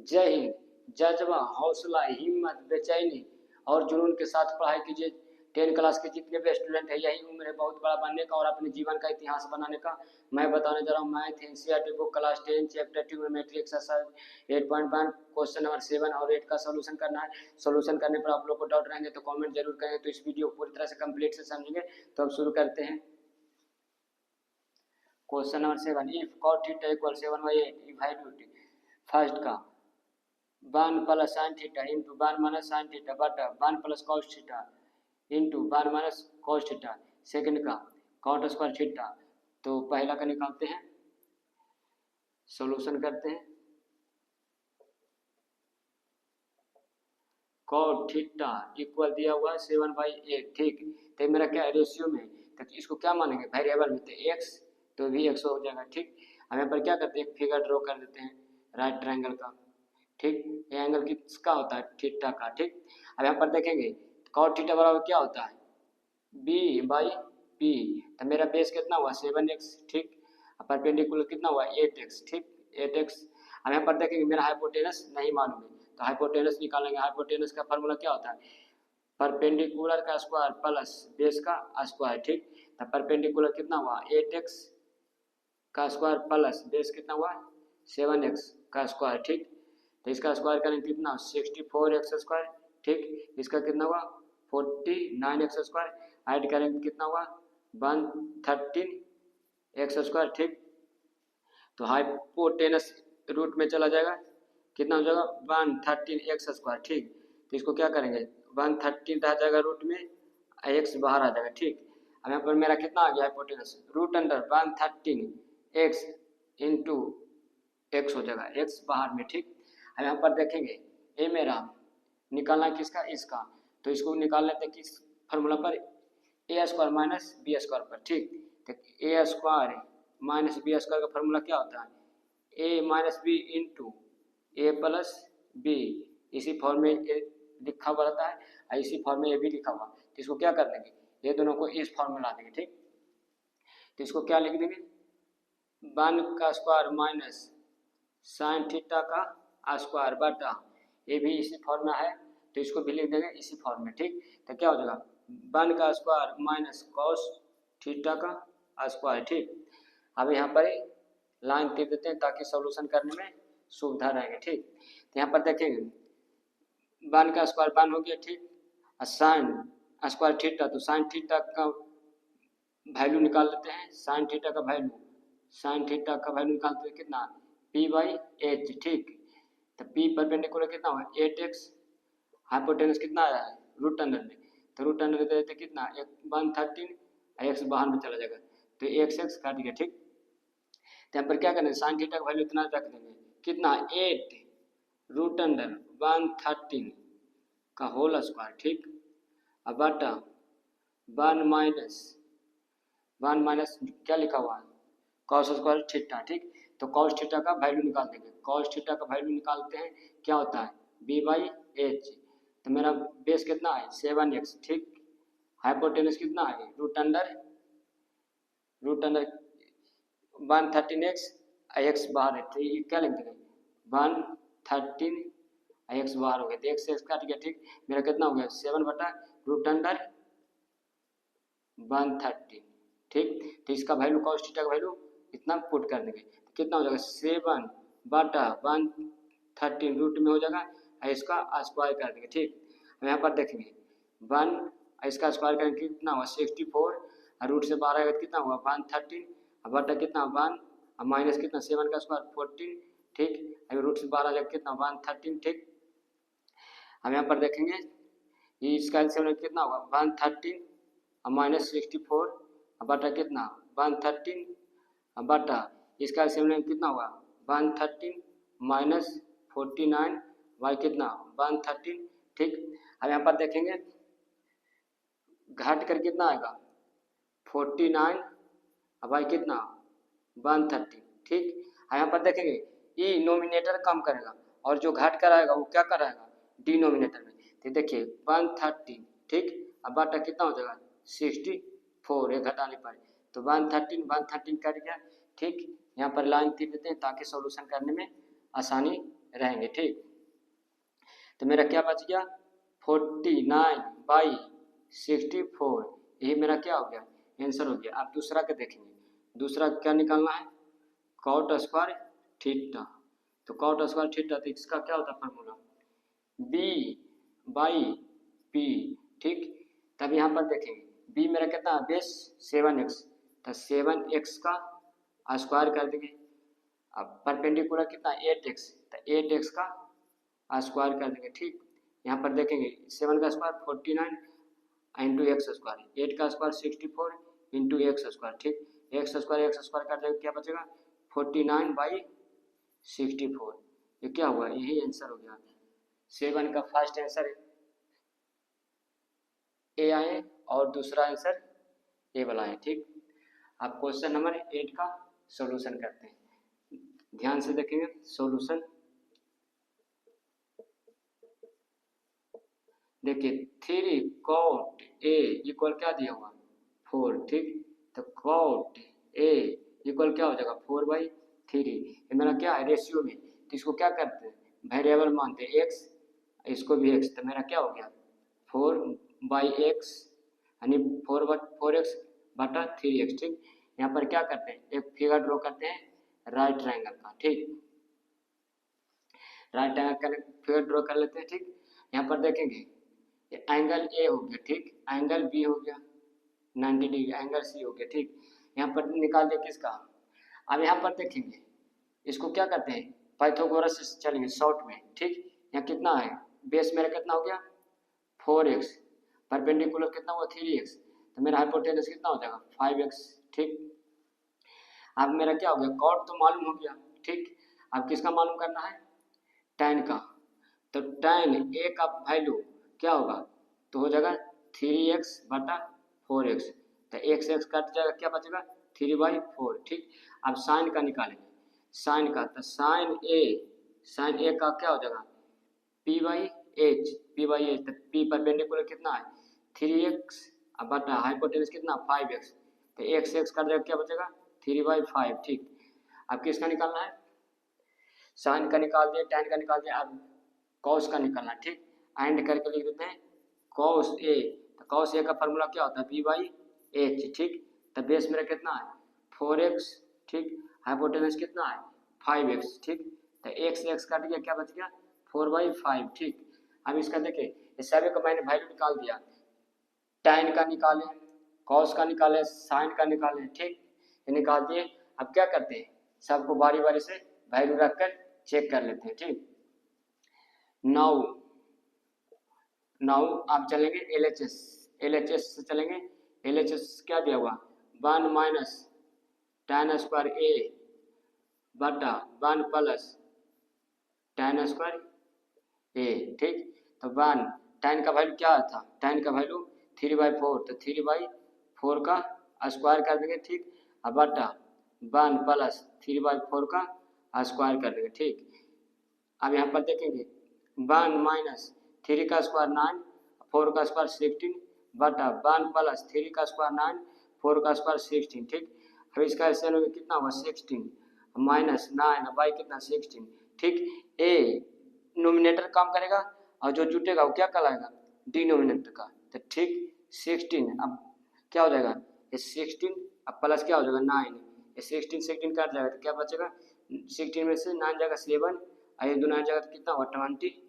जय हिंद। जज्बा, हौसला, हिम्मत, बेचैनी और जुनून के साथ पढ़ाई कीजिए। 10 क्लास के जितने भी स्टूडेंट हैं, यही उम्र है बहुत बड़ा बनने का और अपने जीवन का इतिहास बनाने का। मैं बताने जा रहा हूँ math NCERT book class 10 chapter trigonometry exercise 8.1 question number 7 और 8 का सोल्यूशन करना है। सोल्यूशन करने पर आप लोग को डाउट रहेंगे तो कमेंट जरूर करेंगे, तो इस वीडियो को पूरी तरह से कंप्लीट से समझेंगे। तो अब शुरू करते हैं। Question number 7, if cot theta equal 7/8 evaluate first का 1 plus sine theta into 1 minus sine theta बटा 1 plus cos theta into 1 minus cos theta. Second का कॉट स्क्वायर थीटा। तो पहला का निकालते हैं, सॉल्यूशन करते हैं। कॉट थीटा इक्वल दिया हुआ है 7/8, ठीक। तो मेरा क्या रेशियो में, तो इसको क्या मानेंगे वेरिएबल में, तो एक्स तो भी एक्स हो जाएगा, ठीक। हम यहाँ पर क्या करते हैं, एक फिगर ड्रॉ कर देते हैं राइट ट्रायंगल का, ठीक। ये एंगल किसका होता है, थीटा का, ठीक। अब यहाँ पर देखेंगे कॉट थीटा बराबर क्या होता है, बी बाई पी। तो मेरा बेस कितना हुआ 7x, ठीक। परपेंडिकुलर कितना हुआ 8x, ठीक 8x। अब यहाँ पर देखेंगे मेरा हाइपोटेनस नहीं मालूम है, तो हाइपोटेनस निकालेंगे। हाइपोटेनस का फार्मूला क्या होता है, परपेंडिकुलर का स्क्वायर प्लस बेस का स्क्वायर, ठीक। तो परपेंडिकुलर कितना हुआ 8x का स्क्वायर प्लस बेस कितना हुआ 7x का स्क्वायर, ठीक। तो इसका स्क्वायर करेंगे कितना 64x स्क्वायर, ठीक। इसका कितना हुआ 49x स्क्वायर। ऐड करेंगे कितना हुआ 113x स्क्वायर, ठीक। तो हाइपोटेनस रूट में चला जाएगा, कितना हो जाएगा 113x स्क्वायर, ठीक। तो इसको क्या करेंगे 113 रह जाएगा रूट में, x बाहर आ जाएगा, ठीक। अब यहाँ पर मेरा कितना आ गया hypotenuse, root under 113x into x हो जाएगा, x बाहर में, ठीक। अब यहाँ पर देखेंगे ये मेरा निकालना किसका, इसका। तो इसको निकाल लेते हैं किस फार्मूला पर, ए स्क्वायर माइनस बी स्क्वायर पर, ठीक। तो ए स्क्वायर माइनस बी स्क्वायर का फार्मूला क्या होता है, ए माइनस बी इंटू ए प्लस बी। इसी फॉर्म में ए लिखा हुआ रहता है और इसी फॉर्म में ए भी लिखा हुआ। तो इसको क्या कर देंगे, ये दोनों को इस फॉर्म में ला देंगे, ठीक। तो इसको क्या लिख देंगे 1 का स्क्वायर माइनस साइन थीटा का स्क्वायर बटा, ये भी इसी फॉर्म में है तो इसको भी लिख देंगे इसी फॉर्म में, ठीक। तो क्या हो जाएगा 1 का स्क्वायर माइनस कॉस थीटा का स्क्वायर, ठीक। अब यहाँ पर लाइन दे देते हैं ताकि सॉल्यूशन करने में सुविधा रहेगी, ठीक। तो यहाँ पर देखेंगे 1 का स्क्वायर 1 हो गया, ठीक। साइन स्क्वायर थीटा, तो साइन थीटा का वैल्यू निकाल लेते हैं, साइन थीटा का वैल्यू निकालते हैं कितना p/h, ठीक। तो p परपेंडिकुलर कितना हुआ 8x, हाइपोटेनस कितना आया है रूट अंडर में, तो रूट अंडर दे देते कितना 113, x बाहर में चला जाएगा तो x काट गया, ठीक। तो यहाँ पर क्या करेंगे साइन थीटा का वैल्यू इतना रख देंगे कितना 8 रूट अंडर 113 का होल स्क्वायर, ठीक। अब बटा 1 माइनस क्या लिखा हुआ है कॉस स्क्वायर थीटा, ठीक। तो कॉस थीटा का वैल्यू निकाल देंगे, कॉस थीटा का वैल्यू निकालते हैं क्या होता है b/h। तो मेरा बेस कितना है 7x, ठीक। हाइपोटेनस कितना है रूट अंडर 113x, x बाहर है तो ये क्या लिख देंगे 113 x बाहर हो गया तो x काट गया, ठीक। मेरा कितना हो गया 7 बटा रूट अंडर 113, ठीक। तो इसका वैल्यू कॉस थीटा का वैल्यू इतना पुट कर देंगे तो कितना हो जाएगा 7 बटा 113 रूट में हो जाएगा और इसका स्क्वायर कर देंगे, ठीक। अब यहाँ पर देखेंगे 1 इसका स्क्वायर करेंगे कितना हुआ 64 और रूट से बाहर आएगा कितना हुआ 113 और बटा कितना 1 और माइनस कितना 7 का स्क्वायर 14, ठीक। अगर रूट से बाहर आ जाएगा कितना 113, ठीक। हम यहाँ पर देखेंगे इसका एलसीएम कितना होगा 113 और माइनस 64 और बटा कितना 113 और बटा इसका एलसीएम कितना होगा 113 माइनस 49 बाई कितना 113, ठीक। अब यहाँ पर देखेंगे घट कर कितना आएगा 49 और बाई कितना 113, ठीक। यहाँ पर देखेंगे ये नोमिनेटर कम करेगा और जो घट कर आएगा वो क्या कराएगा डिनोमिनेटर में। तो देखिए 113, ठीक। अब बटा कितना हो जाएगा 64, ये घटाने पर तो 113 कट गया, ठीक। यहाँ पर लाइन तीर देते हैं ताकि सॉल्यूशन करने में आसानी रहेंगे। ठीक, तो मेरा क्या बच गया 49/64, यही मेरा क्या हो गया आंसर हो गया। अब दूसरा क्या देखेंगे, दूसरा क्या निकालना है कॉट स्क्वायर थीटा। तो कॉट स्क्वायर थीटा तो इसका क्या होता है फॉर्मूला B/P। ठीक, तब यहाँ पर देखेंगे B मेरा कितना है बेस 7x, तो 7x का स्क्वायर कर देंगे। अब परपेंडिकुलर कितना 8x, तो 8x का स्क्वायर कर देंगे। ठीक, यहाँ पर देखेंगे 7 का स्क्वायर 49 इंटू एक्स स्क्वायर, 8 का स्क्वायर 64 इंटू एक्स स्क्वायर। ठीक, एक्स स्क्वायर कर देंगे, क्या बचेगा 49/64। ये क्या हुआ, यही आंसर हो गया। 7 का फर्स्ट आंसर ए आए और दूसरा आंसर ए वाला है। ठीक, अब क्वेश्चन नंबर 8 का सॉल्यूशन करते हैं, ध्यान से देखेंगे सॉल्यूशन। देखिए 3 cot A इक्वल क्या दिया हुआ 4। ठीक, तो cot A इक्वल क्या हो जाएगा 4/3। ये मेरा क्या है रेशियो में, तो इसको क्या करते हैं वेरिएबल मानते हैं x, इसको भी x, तो मेरा क्या हो गया 4/x यानी 4x बटा 3x। ठीक, यहाँ पर क्या करते हैं एक फिगर ड्रॉ करते हैं राइट ट्रायंगल का। ठीक, राइट ट्रायंगल का फिगर ड्रॉ कर लेते हैं। ठीक, यहाँ पर देखेंगे एंगल ए हो गया। ठीक, एंगल बी हो गया 90 डिग्री, एंगल सी हो गया। ठीक, यहाँ पर निकाल दिया किसका। अब यहाँ पर देखेंगे इसको क्या करते हैं पाइथागोरस से चलेंगे शॉर्ट में। ठीक, यहाँ कितना है बेस मेरा कितना हो गया 4x, परपेंडिकुलर कितना हुआ 3x, तो मेरा हाइपोटेनस कितना हो जाएगा 5x। ठीक, अब मेरा क्या हो गया कॉट तो मालूम हो गया। ठीक, अब किसका मालूम करना है tan का, तो tan a का वैल्यू क्या होगा तो हो जाएगा 3x बटा 4x, तो x कट जाएगा, क्या बचेगा 3/4। ठीक, अब साइन का निकालेंगे, साइन का तो साइन a का क्या हो जाएगा p/h, तो p परपेंडिकुलर कितना है 3x बटा हाइपोटेनस कितना 5x, तो x कट जाएगा, क्या बचेगा 3/5। ठीक, अब किसका निकालना है साइन का निकाल दिया, tan का निकाल दिया, अब कॉस का निकालना। ठीक, एंड करके लिख देते हैं कॉस ए, तो कॉस ए का फॉर्मूला क्या होता है p/h। ठीक, तो बेस मेरा कितना है 4x। ठीक, हाइपोटेनस कितना है 5x। ठीक, तो x काट गया, क्या बच गया 4/5। ठीक, अब इसका देखिए इस सभी का मैंने वैल्यू निकाल दिया, tan का निकाले, कॉस का निकाले, साइन का निकाले। ठीक, ये निकाल दिए। अब क्या करते हैं सबको बारी बारी से वैल्यू रखकर चेक कर लेते हैं। ठीक, नाउ आप चलेंगे LHS से चलेंगे। LHS क्या दिया हुआ 1 माइनस tan स्क्वायर a बटा 1 प्लस tan स्क्वायर a। ठीक, तो 1 tan का वैल्यू क्या था tan का वैल्यू 3/4, तो 3/4 का स्क्वायर कर देंगे। ठीक, अब बटा 1 प्लस 3/4 का स्क्वायर कर देंगे। ठीक, अब यहाँ पर देखेंगे 1 माइनस 3 का स्क्वायर 9, 4 का स्क्वायर 16 बटा 1 प्लस 3 का स्क्वायर 9, 4 का स्क्वायर 16। ठीक, अब इसका एसएल में कितना हुआ 16 माइनस 9 बाई कितना 16। ठीक, ए नोमिनेटर काम करेगा और जो जुटेगा वो क्या कहलाएगा डिनोमिनेटर का, तो ठीक 16। अब क्या हो जाएगा ये 16 अब प्लस क्या हो जाएगा 9, ये 16 काट जाएगा, तो क्या बचेगा 16 में से 9 जाएगा 7, आइए 2 9 जाएगा तो कितना हुआ 25।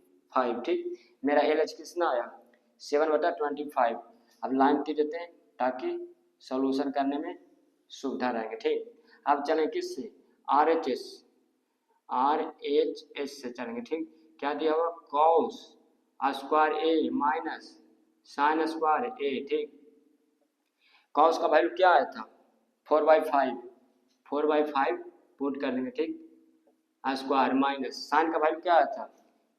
ठीक, मेरा LH कितना आया 7/25। अब लाइन टी देते हैं ताकि सॉल्यूशन करने में सुविधा रहेंगे। ठीक, अब चलें किससे RHS से चलेंगे। ठीक, क्या दिया हुआ cos square a minus sine square a। ठीक, कॉस का वैल्यू क्या आया था 4/5 पुट कर देंगे। ठीक, स्क्वायर माइनस साइन का वैल्यू क्या आया था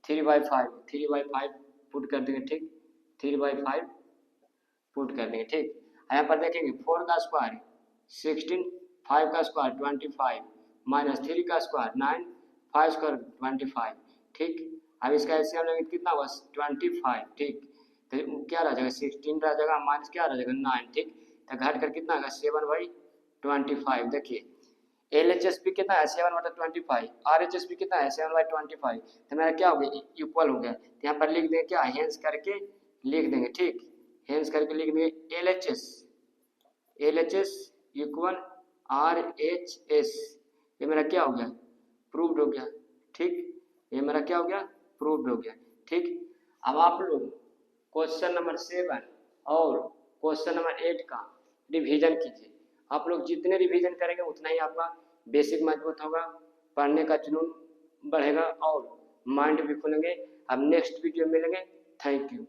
3/5 पुट कर देंगे। ठीक, 3/5 पुट कर देंगे। ठीक, यहाँ पर देखेंगे 4 का स्क्वायर 16, 5 का स्क्वायर 25 माइनस 3 का स्क्वायर 9, 5 स्क्वायर 25। ठीक, अब इसका एलसीएम लेंगे कितना हुआ 25। ठीक, तो क्या रह जाएगा 16 रह जाएगा माइनस क्या रह जाएगा 9। ठीक, तो घट कर कितना आएगा 7/25। देखिए LHSP कितना है 7/25, RHSP कितना है 7/25, तो मेरा क्या हो गया इक्वल हो गया। तो यहाँ पर लिख देंगे क्या, हेंस करके लिख देंगे, ठीक, हेंस करके लिख देंगे LHS इक्वल RHS, ये मेरा क्या हो गया प्रूव्ड हो गया, ठीक, ये मेरा क्या हो गया प्रूव्ड हो गया, ठीक। अब आप लोग क्वेश्चन नंबर 7 और क्वेश्चन नंबर 8 का रिवीजन कीजिए। आप लोग जितने रिवीजन करेंगे उतना ही आपका बेसिक मजबूत होगा, पढ़ने का जुनून बढ़ेगा और माइंड भी खुलेंगे। अब नेक्स्ट वीडियो मिलेंगे, थैंक यू।